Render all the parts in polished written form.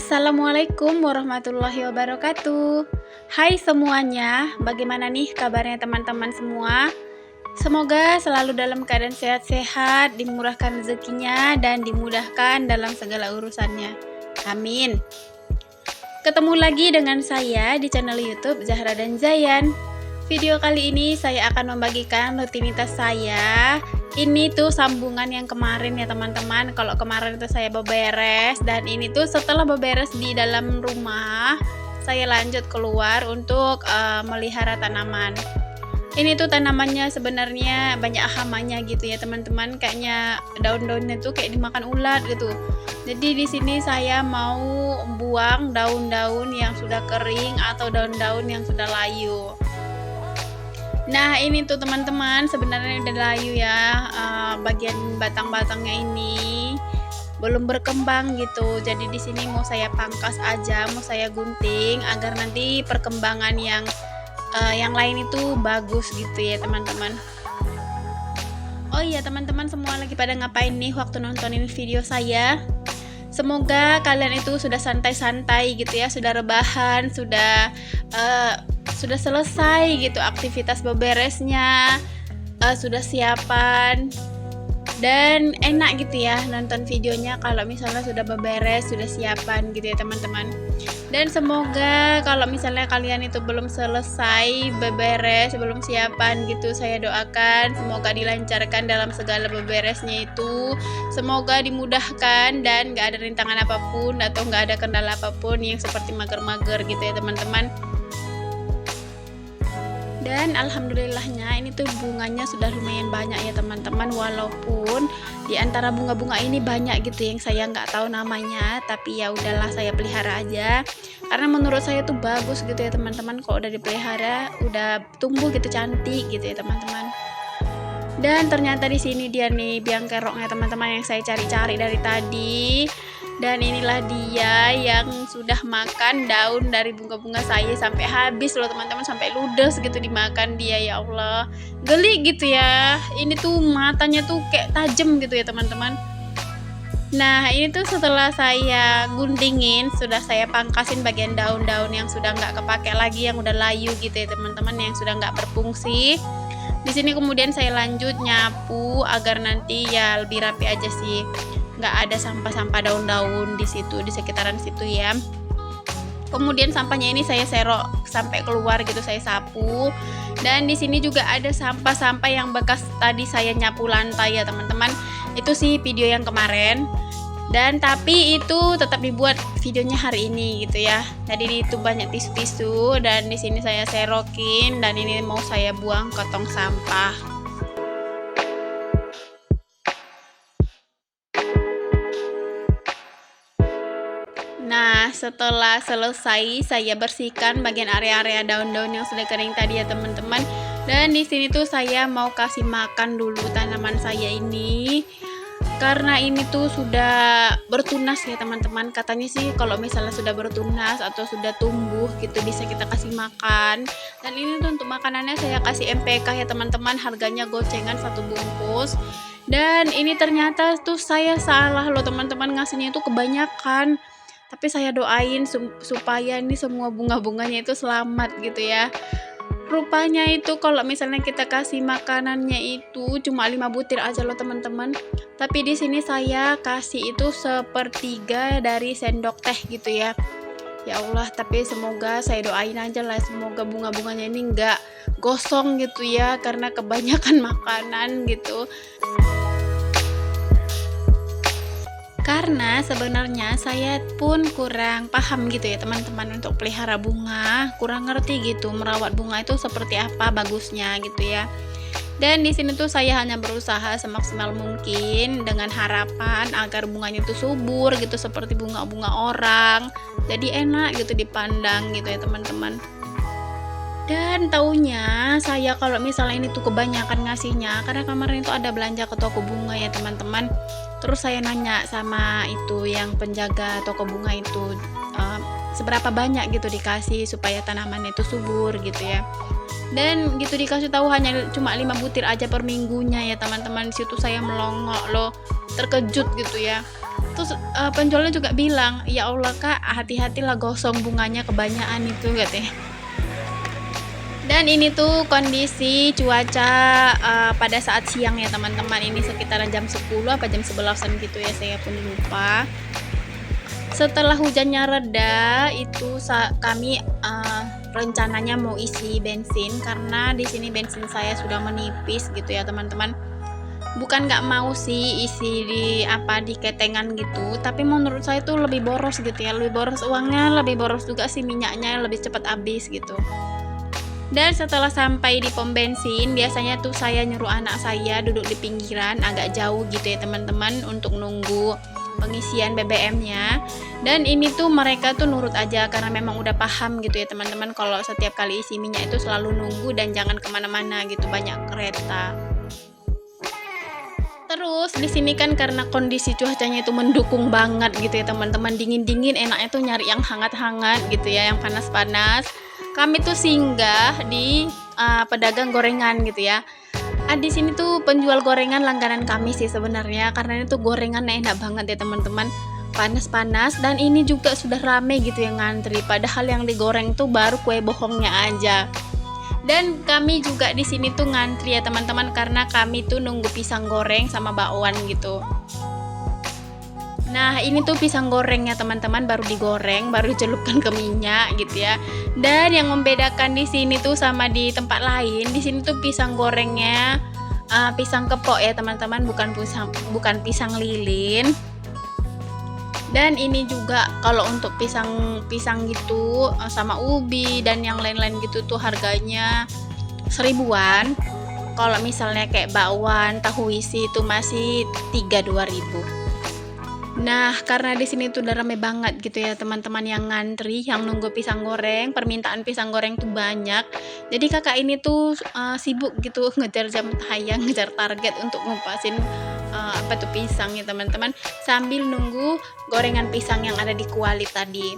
Assalamualaikum warahmatullahi wabarakatuh. Hai semuanya, bagaimana nih kabarnya teman-teman semua? Semoga selalu dalam keadaan sehat-sehat, dimurahkan rezekinya, dan dimudahkan dalam segala urusannya. Amin. Ketemu lagi dengan saya di channel YouTube Zahra dan Zayan. Video kali ini saya akan membagikan rutinitas saya. Ini tuh sambungan yang kemarin ya teman-teman. Kalau kemarin itu saya beberes, dan ini tuh setelah beberes di dalam rumah, saya lanjut keluar untuk melihara tanaman. Ini tuh tanamannya sebenarnya banyak hamanya gitu ya teman-teman. Kayaknya daun-daunnya tuh kayak dimakan ulat gitu. Jadi di sini saya mau buang daun-daun yang sudah kering atau daun-daun yang sudah layu. Nah ini tuh teman-teman sebenarnya udah layu ya, bagian batang-batangnya ini belum berkembang gitu. Jadi di sini mau saya pangkas aja, mau saya gunting agar nanti perkembangan yang lain itu bagus gitu ya teman-teman. Oh iya teman-teman semua lagi pada ngapain nih waktu nontonin video saya? Semoga kalian itu sudah santai-santai gitu ya, sudah rebahan, sudah selesai gitu aktivitas beberesnya, sudah siapan, dan enak gitu ya nonton videonya kalau misalnya sudah beberes, sudah siapan gitu ya teman-teman. Dan semoga kalau misalnya kalian itu belum selesai beberes, belum siapan gitu, saya doakan semoga dilancarkan dalam segala beberesnya itu, semoga dimudahkan dan gak ada rintangan apapun atau gak ada kendala apapun yang seperti mager-mager gitu ya teman-teman. Dan alhamdulillahnya ini tuh bunganya sudah lumayan banyak ya teman-teman, walaupun di antara bunga-bunga ini banyak gitu yang saya nggak tahu namanya, tapi ya udahlah saya pelihara aja karena menurut saya tuh bagus gitu ya teman-teman. Kalau udah dipelihara udah tumbuh gitu cantik gitu ya teman-teman. Dan ternyata di sini dia nih biang keroknya teman-teman yang saya cari-cari dari tadi. Dan inilah dia yang sudah makan daun dari bunga-bunga saya sampai habis loh teman-teman, sampai ludes gitu dimakan dia. Ya Allah, geli gitu ya. Ini tuh matanya tuh kayak tajam gitu ya teman-teman. Nah ini tuh setelah saya guntingin, sudah saya pangkasin bagian daun-daun yang sudah nggak kepake lagi, yang udah layu gitu ya teman-teman, yang sudah nggak berfungsi. Di sini kemudian saya lanjut nyapu agar nanti ya lebih rapi aja sih, nggak ada sampah-sampah daun-daun di situ, di sekitaran situ ya. Kemudian sampahnya ini saya serok sampai keluar gitu, saya sapu. Dan di sini juga ada sampah-sampah yang bekas tadi saya nyapu lantai ya teman-teman. Itu sih video yang kemarin. Dan tapi itu tetap dibuat videonya hari ini gitu ya. Jadi itu banyak tisu-tisu dan di sini saya serokin, dan ini mau saya buang ke tong sampah. Nah setelah selesai saya bersihkan bagian area-area daun-daun yang sudah kering tadi ya teman-teman. Dan di sini tuh saya mau kasih makan dulu tanaman saya ini, karena ini tuh sudah bertunas ya teman-teman. Katanya sih kalau misalnya sudah bertunas atau sudah tumbuh gitu bisa kita kasih makan. Dan ini tuh untuk makanannya saya kasih MPK ya teman-teman, harganya gocengan 1 bungkus. Dan ini ternyata tuh saya salah loh teman-teman, ngasihnya itu kebanyakan. Tapi saya doain supaya ini semua bunga-bunganya itu selamat gitu ya. Rupanya itu kalau misalnya kita kasih makanannya itu cuma 5 butir aja loh teman-teman. Tapi di sini saya kasih itu 1/3 dari sendok teh gitu ya. Ya Allah, tapi semoga saya doain aja lah, semoga bunga-bunganya ini nggak gosong gitu ya karena kebanyakan makanan gitu. Karena sebenarnya saya pun kurang paham gitu ya teman-teman untuk pelihara bunga, kurang ngerti gitu merawat bunga itu seperti apa bagusnya gitu ya. Dan di sini tuh saya hanya berusaha semaksimal mungkin dengan harapan agar bunganya tuh subur gitu seperti bunga-bunga orang. Jadi enak gitu dipandang gitu ya teman-teman. Dan taunya saya kalau misalnya ini tuh kebanyakan ngasihnya karena kemarin itu ada belanja ke toko bunga ya teman-teman. Terus saya nanya sama itu yang penjaga toko bunga itu, seberapa banyak gitu dikasih supaya tanaman itu subur gitu ya. Dan gitu dikasih tahu hanya cuma 5 butir aja per minggunya ya teman-teman. Di situ saya melongo loh, terkejut gitu ya. terus penjualnya juga bilang, "Ya Allah Kak, hati-hatilah gosong bunganya kebanyakan itu," katanya. Dan ini tuh kondisi cuaca pada saat siang ya teman-teman, ini sekitaran jam 10 apa jam 11-an gitu ya, saya pun lupa. Setelah hujannya reda itu kami rencananya mau isi bensin, karena di sini bensin saya sudah menipis gitu ya teman-teman. Bukan nggak mau sih isi di ketengan gitu, tapi menurut saya tuh lebih boros gitu ya, lebih boros uangnya, lebih boros juga sih minyaknya, lebih cepat habis gitu. Dan setelah sampai di pom bensin, biasanya tuh saya nyuruh anak saya duduk di pinggiran agak jauh gitu ya teman-teman, untuk nunggu pengisian BBM-nya. Dan ini tuh mereka tuh nurut aja, karena memang udah paham gitu ya teman-teman, kalau setiap kali isi minyak itu selalu nunggu dan jangan kemana-mana gitu, banyak kereta. Terus di sini kan karena kondisi cuacanya itu mendukung banget gitu ya teman-teman, dingin-dingin, enaknya tuh nyari yang hangat-hangat gitu ya, yang panas-panas. Kami tuh singgah di pedagang gorengan gitu ya. Di sini tuh penjual gorengan langganan kami sih sebenarnya, karena itu gorengannya enak banget ya teman-teman, panas-panas, dan ini juga sudah rame gitu yang ngantri. Padahal yang digoreng tuh baru kue bohongnya aja. Dan kami juga di sini tuh ngantri ya teman-teman, karena kami tuh nunggu pisang goreng sama bakwan gitu. Nah ini tuh pisang gorengnya teman-teman, baru digoreng, baru dicelupkan ke minyak gitu ya. Dan yang membedakan di sini tuh sama di tempat lain, di sini tuh pisang gorengnya pisang kepok ya teman-teman, bukan pisang lilin. Dan ini juga kalau untuk pisang gitu sama ubi dan yang lain-lain gitu tuh harganya 1000-an. Kalau misalnya kayak bakwan, tahu isi itu masih 2.000. Nah, karena di sini tuh udah rame banget gitu ya teman-teman yang ngantri, yang nunggu pisang goreng, permintaan pisang goreng tuh banyak. Jadi kakak ini tuh sibuk gitu ngejar jam tayang, ngejar target untuk ngupasin pisang ya teman-teman, sambil nunggu gorengan pisang yang ada di kuali tadi.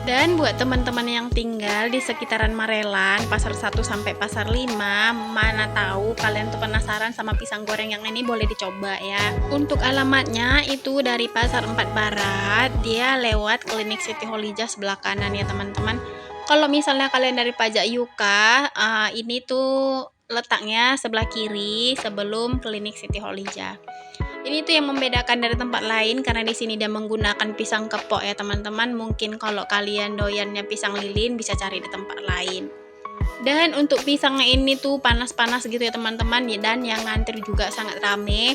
Dan buat teman-teman yang tinggal di sekitaran Marelan, Pasar 1 sampai Pasar 5, mana tahu kalian tuh penasaran sama pisang goreng yang ini, boleh dicoba ya. Untuk alamatnya itu dari Pasar 4 Barat, dia lewat Klinik Siti Kholijah sebelah kanan ya teman-teman. Kalau misalnya kalian dari Pajak Yuka, ini tuh letaknya sebelah kiri sebelum Klinik Siti Kholijah. Ini tuh yang membedakan dari tempat lain, karena di sini dia menggunakan pisang kepok ya teman-teman. Mungkin kalau kalian doyannya pisang lilin bisa cari di tempat lain. Dan untuk pisangnya ini tuh panas-panas gitu ya teman-teman, dan yang ngantri juga sangat rame.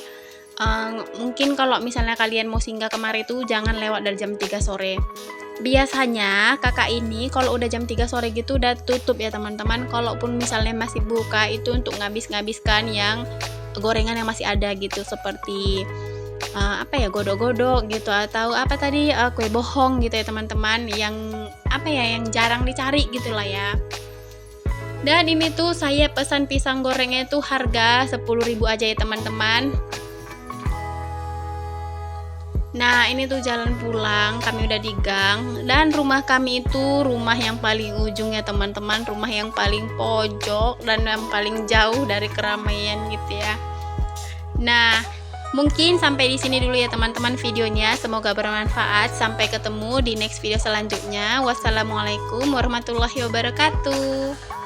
Mungkin kalau misalnya kalian mau singgah kemari tuh jangan lewat dari jam 3 sore. Biasanya kakak ini kalau udah jam 3 sore gitu udah tutup ya teman-teman. Kalaupun misalnya masih buka itu untuk ngabis-ngabiskan yang gorengan yang masih ada gitu, seperti godok-godok gitu, atau kue bohong gitu ya teman-teman, yang yang jarang dicari gitulah ya. Dan ini tuh saya pesan pisang gorengnya itu harga 10.000 aja ya teman-teman. Nah ini tuh jalan pulang, kami udah di gang, dan rumah kami itu rumah yang paling ujung ya teman-teman, rumah yang paling pojok dan yang paling jauh dari keramaian gitu ya. Nah mungkin sampai di sini dulu ya teman-teman videonya, semoga bermanfaat. Sampai ketemu di next video selanjutnya. Wassalamualaikum warahmatullahi wabarakatuh.